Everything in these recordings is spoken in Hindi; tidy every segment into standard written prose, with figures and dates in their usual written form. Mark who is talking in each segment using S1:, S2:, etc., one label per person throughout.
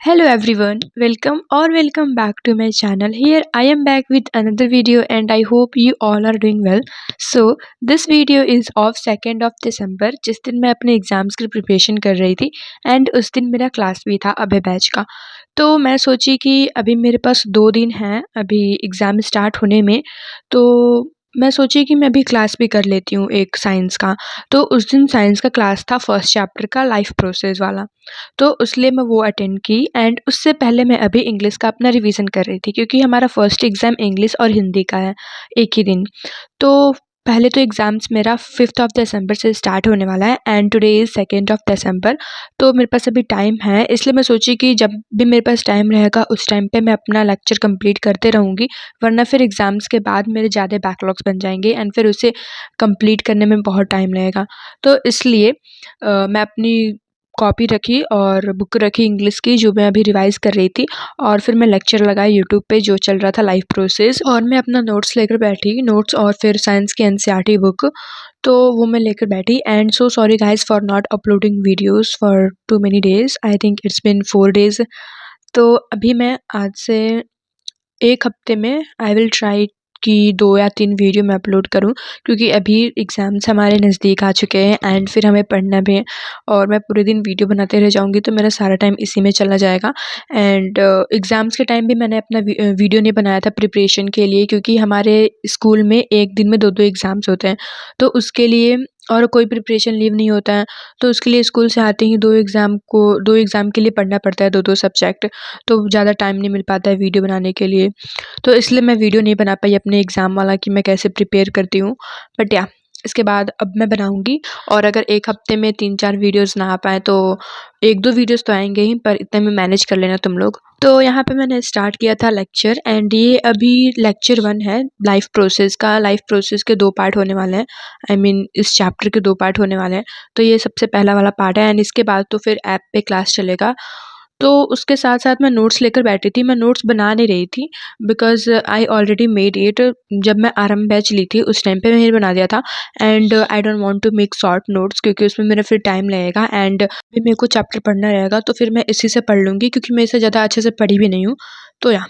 S1: Hello everyone, welcome back to my channel. Here I am back with another video and I hope you all are doing well. So this video is of 2nd of December जिस दिन मैं अपने एग्ज़ाम्स की प्रिपरेशन कर रही थी एंड उस दिन मेरा क्लास भी था अभय बैच का। तो मैं सोची कि अभी मेरे पास 2 दिन हैं अभी एग्ज़ाम स्टार्ट होने में, तो मैं सोची कि मैं अभी क्लास भी कर लेती हूँ एक साइंस का। तो उस दिन साइंस का क्लास था फर्स्ट चैप्टर का लाइफ प्रोसेस वाला। तो इसलिए मैं वो अटेंड की एंड उससे पहले मैं अभी इंग्लिश का अपना रिवीजन कर रही थी क्योंकि हमारा फर्स्ट एग्ज़ाम इंग्लिश और हिंदी का है एक ही दिन। तो पहले तो एग्ज़ाम्स मेरा 5th ऑफ दिसंबर से स्टार्ट होने वाला है and today is 2nd of December. तो मेरे पास अभी टाइम है, इसलिए मैं सोची कि जब भी मेरे पास टाइम रहेगा उस टाइम पे मैं अपना लेक्चर कंप्लीट करते रहूँगी, वरना फिर एग्ज़ाम्स के बाद मेरे ज़्यादा बैकलॉग्स बन जाएंगे एंड फिर उसे कंप्लीट करने में बहुत टाइम लगेगा। तो इसलिए मैं अपनी कॉपी रखी और बुक रखी इंग्लिश की जो मैं अभी रिवाइज़ कर रही थी, और फिर मैं लेक्चर लगाई यूट्यूब पे जो चल रहा था लाइफ प्रोसेस, और मैं अपना नोट्स लेकर बैठी, नोट्स और फिर साइंस की एनसीईआरटी बुक, तो वो मैं लेकर बैठी। And so sorry guys for not uploading videos for too many days, I think it's been 4 days. तो अभी मैं आज से 1 हफ्ते में आई विल ट्राई कि 2 या 3 वीडियो मैं अपलोड करूँ, क्योंकि अभी एग्ज़ाम्स हमारे नज़दीक आ चुके हैं एंड फिर हमें पढ़ना भी है और मैं पूरे दिन वीडियो बनाते रह जाऊँगी तो मेरा सारा टाइम इसी में चला जाएगा। एंड एग्ज़ाम्स के टाइम भी मैंने अपना वीडियो नहीं बनाया था प्रिपरेशन के लिए, क्योंकि हमारे स्कूल में एक दिन में 2-2 एग्ज़ाम्स होते हैं, तो उसके लिए और कोई प्रिपरेशन लीव नहीं होता है, तो उसके लिए स्कूल से आते ही 2 एग्ज़ाम के लिए पढ़ना पड़ता है 2-2 सब्जेक्ट, तो ज़्यादा टाइम नहीं मिल पाता है वीडियो बनाने के लिए। तो इसलिए मैं वीडियो नहीं बना पाई अपने एग्ज़ाम वाला कि मैं कैसे प्रिपेयर करती हूँ, बट या इसके बाद अब मैं बनाऊँगी। और अगर 1 हफ्ते में 3-4 वीडियोज़ ना आ पाएँ तो 1-2 वीडियोज़ तो आएँगे ही, पर इतने में मैनेज कर लेना तुम लोग। तो यहाँ पे मैंने स्टार्ट किया था लेक्चर एंड ये अभी लेक्चर 1 है लाइफ प्रोसेस का। लाइफ प्रोसेस के 2 पार्ट होने वाले हैं, आई मीन इस चैप्टर के 2 पार्ट होने वाले हैं। तो ये सबसे पहला वाला पार्ट है एंड इसके बाद तो फिर ऐप पे क्लास चलेगा। तो उसके साथ-साथ मैं नोट्स लेकर बैठी थी, मैं नोट्स बना नहीं रही थी because I already made it. जब मैं आरंभ बैच ली थी उस टाइम पे मैंने बना दिया था and I don't want to make short notes, क्योंकि उसमें मेरा फिर टाइम लगेगा एंड फिर मेरे को चैप्टर पढ़ना रहेगा, तो फिर मैं इसी से पढ़ लूँगी क्योंकि मैं इससे ज़्यादा अच्छे से पढ़ी भी नहीं हूँ। तो या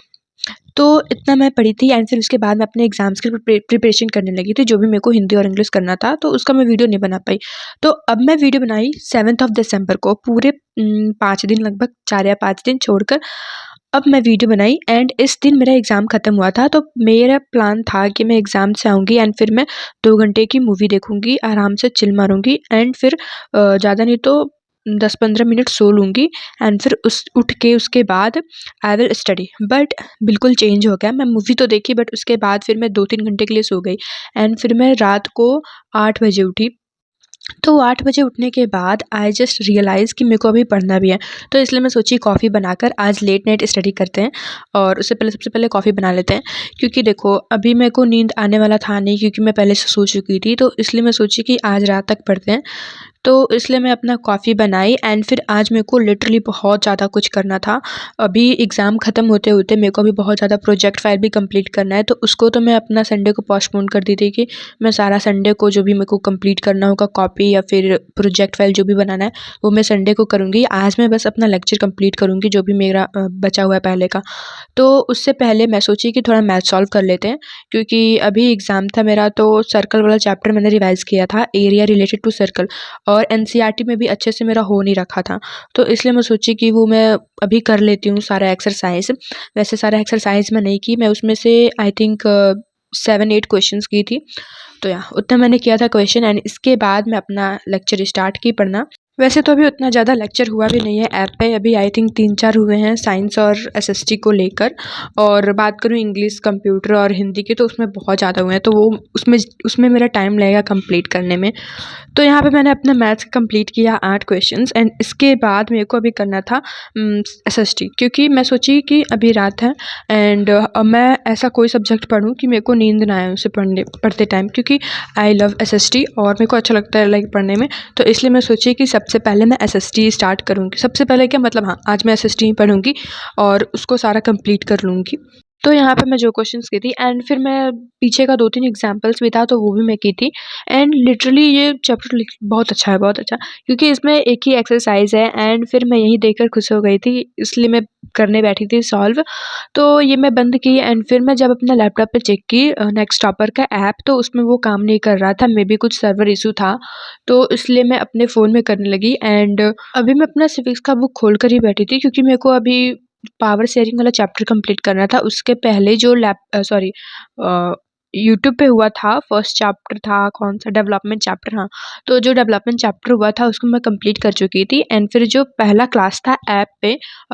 S1: तो इतना मैं पढ़ी थी एंड फिर उसके बाद मैं अपने एग्ज़ाम्स की प्रिपरेशन करने लगी थी, जो भी मेरे को हिंदी और इंग्लिश करना था, तो उसका मैं वीडियो नहीं बना पाई। तो अब मैं वीडियो बनाई 7th ऑफ दिसंबर को, पूरे 5 दिन, लगभग 4 या 5 दिन छोड़कर अब मैं वीडियो बनाई एंड इस दिन मेरा एग्ज़ाम ख़त्म हुआ था। तो मेरा प्लान था कि मैं एग्ज़ाम से आऊँगी एंड फिर मैं 2 घंटे की मूवी देखूँगी, आराम से चिल मारूँगी एंड फिर ज़्यादा नहीं तो 10-15 मिनट सो लूँगी एंड फिर उस उठ के उसके बाद आई विल स्टडी। बट बिल्कुल चेंज हो गया, मैं मूवी तो देखी बट उसके बाद फिर मैं 2-3 घंटे के लिए सो गई एंड फिर मैं रात को 8 बजे उठी। तो 8 बजे उठने के बाद आई जस्ट रियलाइज़ कि मेरे को अभी पढ़ना भी है, तो इसलिए मैं सोची कॉफ़ी बनाकर आज लेट नाइट स्टडी करते हैं और उससे पहले सबसे पहले कॉफ़ी बना लेते हैं। क्योंकि देखो अभी मेरे को नींद आने वाला था नहीं, क्योंकि मैं पहले से सो चुकी थी, तो इसलिए मैं सोची कि आज रात तक पढ़ते हैं। तो इसलिए मैं अपना कॉफ़ी बनाई एंड फिर आज मेरे को लिटरली बहुत ज़्यादा कुछ करना था। अभी एग्ज़ाम ख़त्म होते-होते मेरे को अभी बहुत ज़्यादा प्रोजेक्ट फ़ाइल भी कंप्लीट करना है, तो उसको तो मैं अपना संडे को पोस्टपोन कर दी थी कि मैं सारा संडे को जो भी मेरे को कंप्लीट करना होगा कॉपी या फिर प्रोजेक्ट फ़ाइल जो भी बनाना है, वो मैं संडे को करूँगी। आज मैं बस अपना लेक्चर कंप्लीट करूँगी जो भी मेरा बचा हुआ है पहले का। तो उससे पहले मैं सोची कि थोड़ा मैथ सॉल्व कर लेते हैं, क्योंकि अभी एग्ज़ाम था मेरा, तो सर्कल वाला चैप्टर मैंने रिवाइज़ किया था, एरिया रिलेटेड टू सर्कल, और एनसीईआरटी में भी अच्छे से मेरा हो नहीं रखा था। तो इसलिए मैं सोची कि वो मैं अभी कर लेती हूँ सारा एक्सरसाइज़। वैसे सारा एक्सरसाइज़ मैं नहीं की, मैं उसमें से आई थिंक 7-8 क्वेश्चंस की थी। तो या उतना मैंने किया था क्वेश्चन एंड इसके बाद मैं अपना लेक्चर स्टार्ट की पढ़ना। वैसे तो अभी उतना ज़्यादा लेक्चर हुआ भी नहीं है ऐप पे, अभी आई थिंक 3-4 हुए हैं साइंस और एसएसटी को लेकर। और बात करूँ इंग्लिश, कंप्यूटर और हिंदी की, तो उसमें बहुत ज़्यादा हुए हैं, तो वो उसमें उसमें मेरा टाइम लगेगा कंप्लीट करने में। तो यहाँ पे मैंने अपना मैथ्स कंप्लीट किया 8 क्वेश्चंस एंड इसके बाद मेरे को अभी करना था एसएसटी, क्योंकि मैं सोची कि अभी रात है एंड मैं ऐसा कोई सब्जेक्ट पढूँ कि मेरे को नींद ना आए उसे पढ़ते टाइम, क्योंकि आई लव एसएसटी और मेरे को अच्छा लगता है लाइक पढ़ने में। तो इसलिए मैं सोची कि सबसे पहले मैं एसएसटी स्टार्ट करूँगी। सबसे पहले क्या मतलब, हाँ, आज मैं एसएसटी ही पढ़ूँगी और उसको सारा कंप्लीट कर लूँगी। तो यहाँ पे मैं जो क्वेश्चंस की थी एंड फिर मैं पीछे का 2-3 एग्ज़ाम्पल्स भी था तो वो भी मैं की थी एंड लिटरली ये चैप्टर लिख बहुत अच्छा है, बहुत अच्छा। क्योंकि इसमें एक ही एक्सरसाइज़ है एंड फिर मैं यही देखकर खुश हो गई थी, इसलिए मैं करने बैठी थी सॉल्व। तो ये मैं बंद की एंड फिर मैं जब अपना लैपटॉप पे चेक की नेक्स्ट टॉपर का ऐप, तो उसमें वो काम नहीं कर रहा था, मेबी कुछ सर्वर इश्यू था, तो इसलिए मैं अपने फ़ोन में करने लगी एंड अभी मैं अपना सिविक्स का बुक खोल कर ही बैठी थी क्योंकि मेरे को अभी पावर शेयरिंग वाला चैप्टर कंप्लीट करना था। उसके पहले जो सॉरी यूट्यूब पे हुआ था फर्स्ट चैप्टर था कौन-सा डेवलपमेंट चैप्टर, हाँ। तो जो डेवलपमेंट चैप्टर हुआ था उसको मैं कंप्लीट कर चुकी थी एंड फिर जो पहला क्लास था ऐप पे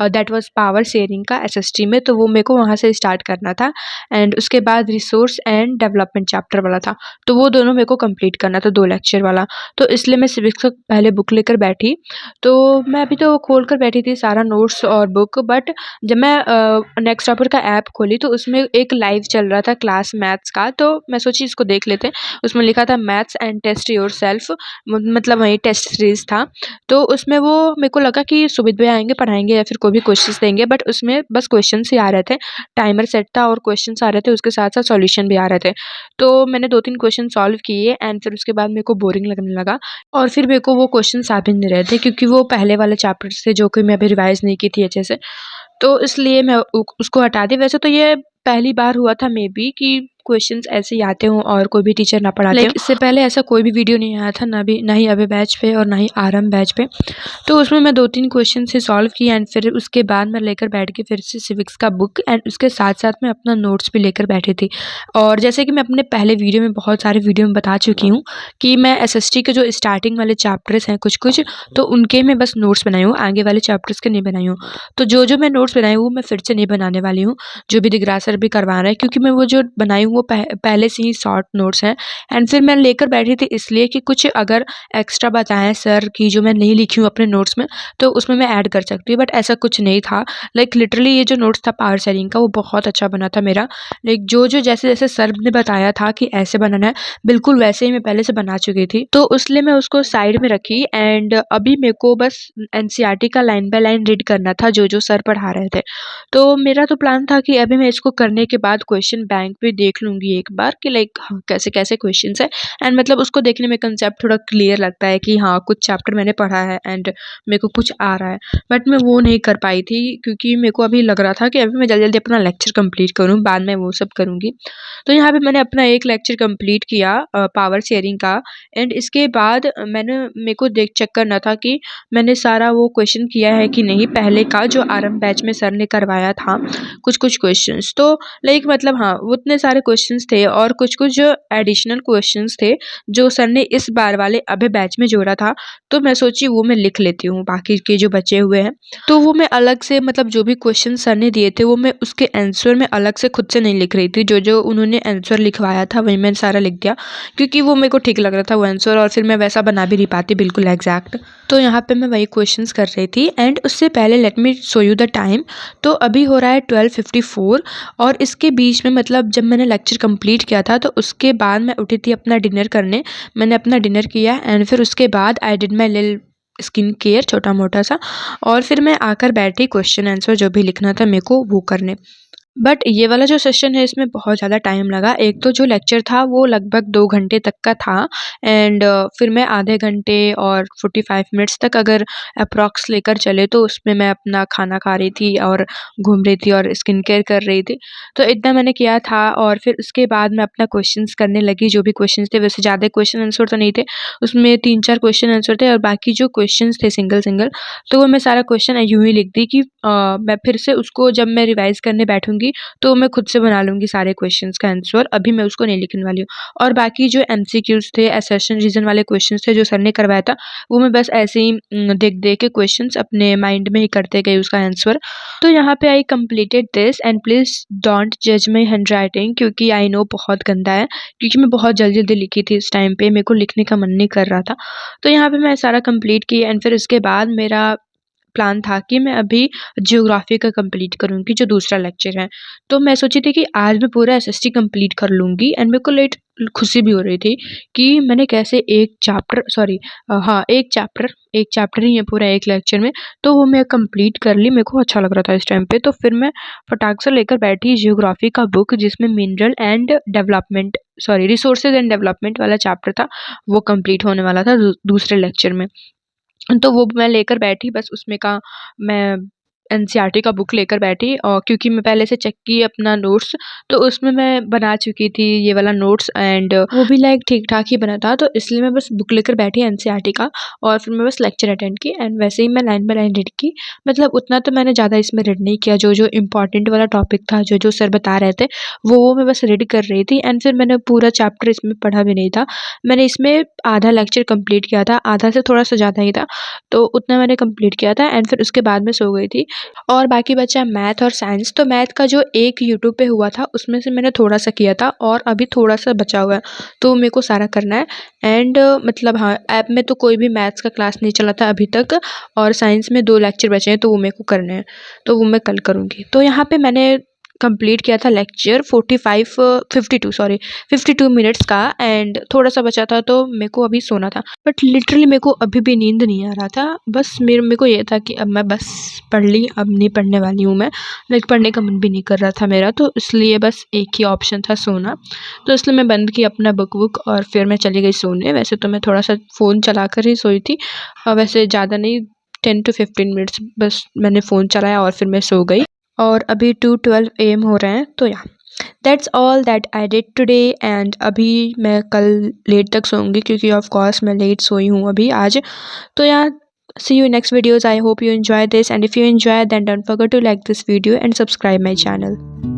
S1: दैट वाज़ पावर शेयरिंग का एसएसटी में, तो वो मेरे को वहाँ से स्टार्ट करना था एंड उसके बाद रिसोर्स एंड डेवलपमेंट चैप्टर वाला था। तो वो दोनों मेरे को कंप्लीट करना था 2 लेक्चर वाला। तो इसलिए मैं सिविक्स का पहले बुक लेकर बैठी। तो मैं अभी तो खोल कर बैठी थी सारा नोट्स और बुक, बट जब मैं नेक्स्ट टॉपर का ऐप खोली तो उसमें एक लाइव चल रहा था क्लास मैथ्स का, तो मैं सोची इसको देख लेते हैं। उसमें लिखा था मैथ्स एंड टेस्ट योरसेल्फ, मतलब वही टेस्ट सीरीज़ था। तो उसमें वो मेरे को लगा कि सुमित भैया आएँगे, पढ़ाएँगे या फिर कोई भी क्वेश्चंस देंगे, बट उसमें बस क्वेश्चंस ही आ रहे थे। टाइमर सेट था और क्वेश्चंस आ रहे थे, उसके साथ-साथ सॉल्यूशन भी आ रहे थे। तो मैंने 2-3 क्वेश्चन सॉल्व किए एंड फिर उसके बाद मेरे को बोरिंग लगने लगा और फिर मेरे को वो क्वेश्चंस आ भी नहीं रहे थे क्योंकि वो पहले वाले चैप्टर्स थे जो कि मैं अभी रिवाइज़ नहीं की थी अच्छे से। तो इसलिए मैं उ उसको हटा दी। वैसे तो ये पहली बार हुआ था मेबी कि क्वेश्चंस ऐसे ही आते हों और कोई भी टीचर ना पढ़ाते हों। इससे पहले ऐसा कोई भी वीडियो नहीं आया था, ना ही अभय बैच पे और ना ही आरएम बैच पे। तो उसमें मैं 2-3 क्वेश्चन से सॉल्व किए एंड फिर उसके बाद मैं लेकर बैठ गई फिर से सिविक्स का बुक एंड उसके साथ-साथ मैं अपना नोट्स भी लेकर बैठी थी। और जैसे कि मैं अपने पहले वीडियो में बहुत सारे वीडियो में बता चुकी हूँ कि मैं एसएसटी के जो स्टार्टिंग वाले चैप्टर्स हैं कुछ-कुछ, तो उनके मैं बस नोट्स बनाई हूँ, आगे वाले चैप्टर्स के नहीं बनाई हूँ। तो जो-जो मैं नोट्स बनाई हूँ वो मैं फिर से नहीं बनाने वाली हूँ, जो भी दिगरा सर भी करवा रहे हैं, क्योंकि मैं वो जो बनाई हूँ वो पहले से ही शॉर्ट नोट्स हैं एंड फिर मैं लेकर बैठी थी इसलिए कि कुछ अगर एक्स्ट्रा बताएँ सर कि जो मैं नहीं लिखी हूँ अपने नोट्स में, तो उसमें मैं ऐड कर सकती हूँ, बट ऐसा कुछ नहीं था। लाइक लिटरली ये जो नोट्स था पावर शेयरिंग का वो बहुत अच्छा बना था मेरा। लाइक जो-जो जैसे-जैसे सर ने बताया था कि ऐसे बनाना है, बिल्कुल वैसे ही मैं पहले से बना चुकी थी। तो इसलिए मैं उसको साइड में रखी एंड अभी मेरे को बस एनसीईआरटी का लाइन बाय लाइन रीड करना था जो-जो सर पढ़ा रहे थे। तो मेरा तो प्लान था कि अभी मैं इसको करने के बाद क्वेश्चन बैंक भी देख लूँगी एक बार कि लाइक हाँ, कैसे-कैसे क्वेश्चन्स हैं एंड मतलब उसको देखने में कंसेप्ट थोड़ा क्लियर लगता है कि हाँ, कुछ चैप्टर मैंने पढ़ा है एंड मेरे को कुछ आ रहा है। बट मैं वो नहीं कर पाई थी क्योंकि मेरे को अभी लग रहा था कि अभी मैं जल्दी-जल्दी अपना लेक्चर कंप्लीट करूँ, बाद में वो सब करूँगी। तो यहाँ पे मैंने अपना एक लेक्चर कंप्लीट किया पावर शेयरिंग का एंड इसके बाद मेरे को देख चेक करना था कि मैंने सारा वो क्वेश्चन किया है कि नहीं पहले का जो आरएम बैच में सर ने करवाया था, कुछ-कुछ क्वेश्चंस। तो लाइक मतलब हाँ, उतने सारे क्वेश्चंस थे और कुछ-कुछ जो एडिशनल क्वेश्चंस थे, जो सर ने इस बार वाले अभय बैच में जोड़ा था, तो मैं सोची वो मैं लिख लेती हूँ बाकी के जो बचे हुए हैं। तो वो मैं अलग से मतलब जो भी क्वेश्चन सर ने दिए थे वो मैं उसके आंसर में अलग से खुद से नहीं लिख रही थी। जो-जो उन्होंने आंसर लिखवाया था वही मैंने सारा लिख दिया क्योंकि वो मेरे को ठीक लग रहा था वो आंसर और फिर मैं वैसा बना भी नहीं पाती बिल्कुल एग्ज़ैक्ट। तो यहाँ पे मैं वही क्वेश्चंस कर रही थी एंड उससे पहले let me show you the time. तो अभी हो रहा है 12:54 और इसके बीच में मतलब जब मैंने लेक्चर कंप्लीट किया था तो उसके बाद मैं उठी थी अपना डिनर करने। मैंने अपना डिनर किया एंड फिर उसके बाद I did my little skin care छोटा-मोटा सा और फिर मैं आकर बैठी क्वेश्चन आंसर जो भी लिखना था मेरे को वो करने। बट ये वाला जो सेशन है इसमें बहुत ज़्यादा टाइम लगा। एक तो जो लेक्चर था वो लगभग 2 घंटे तक का था एंड फिर मैं आधे घंटे और 45 मिनट्स तक अगर अप्रॉक्स लेकर चले तो उसमें मैं अपना खाना खा रही थी और घूम रही थी और स्किन केयर कर रही थी। तो इतना मैंने किया था और फिर उसके बाद मैं अपना क्वेश्चंस करने लगी जो भी क्वेश्चंस थे, वैसे ज़्यादा क्वेश्चन आंसर तो नहीं थे। उसमें 3-4 क्वेश्चन आंसर थे और बाकी जो क्वेश्चंस थे सिंगल-सिंगल, तो वो मैं सारा क्वेश्चन यूँ ही लिख दी कि मैं फिर से उसको जब मैं रिवाइज़ करने बैठूँगी तो मैं खुद से बना लूँगी सारे क्वेश्चंस का आंसर, अभी मैं उसको नहीं लिखने वाली हूँ। और बाकी जो एमसीक्यूज़ थे, असर्शन रीज़न वाले क्वेश्चंस थे जो सर ने करवाया था, वो मैं बस ऐसे ही देख-देख के क्वेश्चंस अपने माइंड में ही करते गई उसका आंसर। तो यहाँ पे I completed this and please don't जज माय हैंडराइटिंग क्योंकि आई नो बहुत गंदा है, क्योंकि मैं बहुत जल्दी-जल्दी लिखी थी इस टाइम पे, मेरे को लिखने का मन नहीं कर रहा था। तो यहाँ पे मैं सारा कंप्लीट की एंड फिर उसके बाद मेरा प्लान था कि मैं अभी ज्योग्राफी का कंप्लीट करूँगी जो दूसरा लेक्चर है। तो मैं सोची थी कि आज मैं पूरा एसएसटी कंप्लीट कर लूँगी एंड मेरे को लेट खुशी भी हो रही थी कि मैंने कैसे एक चैप्टर ही है पूरा एक लेक्चर में, तो वो मैं कंप्लीट कर ली। मेरे को अच्छा लग रहा था इस टाइम पे। तो फिर मैं फटाक से लेकर बैठी ज्योग्राफी का बुक जिसमें रिसोर्सेज एंड डेवलपमेंट वाला चैप्टर था, वो कंप्लीट होने वाला था दूसरे लेक्चर में। तो वो मैं लेकर बैठी, बस उसमें का मैं एनसीईआरटी का बुक लेकर बैठी और क्योंकि मैं पहले से चेक की अपना नोट्स, तो उसमें मैं बना चुकी थी ये वाला नोट्स एंड वो भी लाइक ठीक-ठाक ही बना था। तो इसलिए मैं बस बुक लेकर बैठी एनसीईआरटी का और फिर मैं बस लेक्चर अटेंड की एंड वैसे ही मैं लाइन बाय लाइन रीड की। मतलब उतना तो मैंने ज़्यादा इसमें रीड नहीं किया, जो-जो इम्पोर्टेंट वाला टॉपिक था, जो-जो सर बता रहे थे, वो मैं बस रीड कर रही थी एंड फिर मैंने पूरा चैप्टर इसमें पढ़ा भी नहीं था। मैंने इसमें आधा लेक्चर कंप्लीट किया था, आधा से थोड़ा-सा ज़्यादा ही था, तो उतना मैंने कंप्लीट किया था एंड फिर उसके बाद मैं सो गई थी। और बाकी बचा मैथ और साइंस। तो मैथ का जो एक यूट्यूब पे हुआ था उसमें से मैंने थोड़ा-सा किया था और अभी थोड़ा-सा बचा हुआ है, तो मेरे को सारा करना है एंड मतलब हाँ, ऐप में तो कोई भी मैथ्स का क्लास नहीं चला था अभी तक और साइंस में 2 लेक्चर बचे हैं, तो वो मेरे को करने हैं, तो वो मैं कल करूँगी। तो यहाँ पे मैंने कंप्लीट किया था लेक्चर 52 मिनट्स का एंड थोड़ा-सा बचा था, तो मेरे को अभी सोना था। बट लिटरली मेरे को अभी भी नींद नहीं आ रहा था। बस मेरे को ये था कि अब मैं बस पढ़ ली, अब नहीं पढ़ने वाली हूँ मैं। लाइक पढ़ने का मन भी नहीं कर रहा था मेरा, तो इसलिए बस एक ही ऑप्शन था सोना। तो इसलिए मैं बंद किया अपना बुक और फिर मैं चली गई सोने। वैसे तो मैं थोड़ा-सा फ़ोन चलाकर ही सोई थी। वैसे ज़्यादा नहीं, 10 टू 15 मिनट्स बस मैंने फ़ोन चलाया और फिर मैं सो गई। और अभी 2:12 AM हो रहे हैं, तो या that's all that I did today and अभी मैं कल लेट तक सोऊंगी क्योंकि ऑफ कोर्स मैं लेट सोई हूँ अभी आज। तो या see you in next videos. I hope you enjoy this, and if you enjoy then don't forget to like this video and subscribe my channel.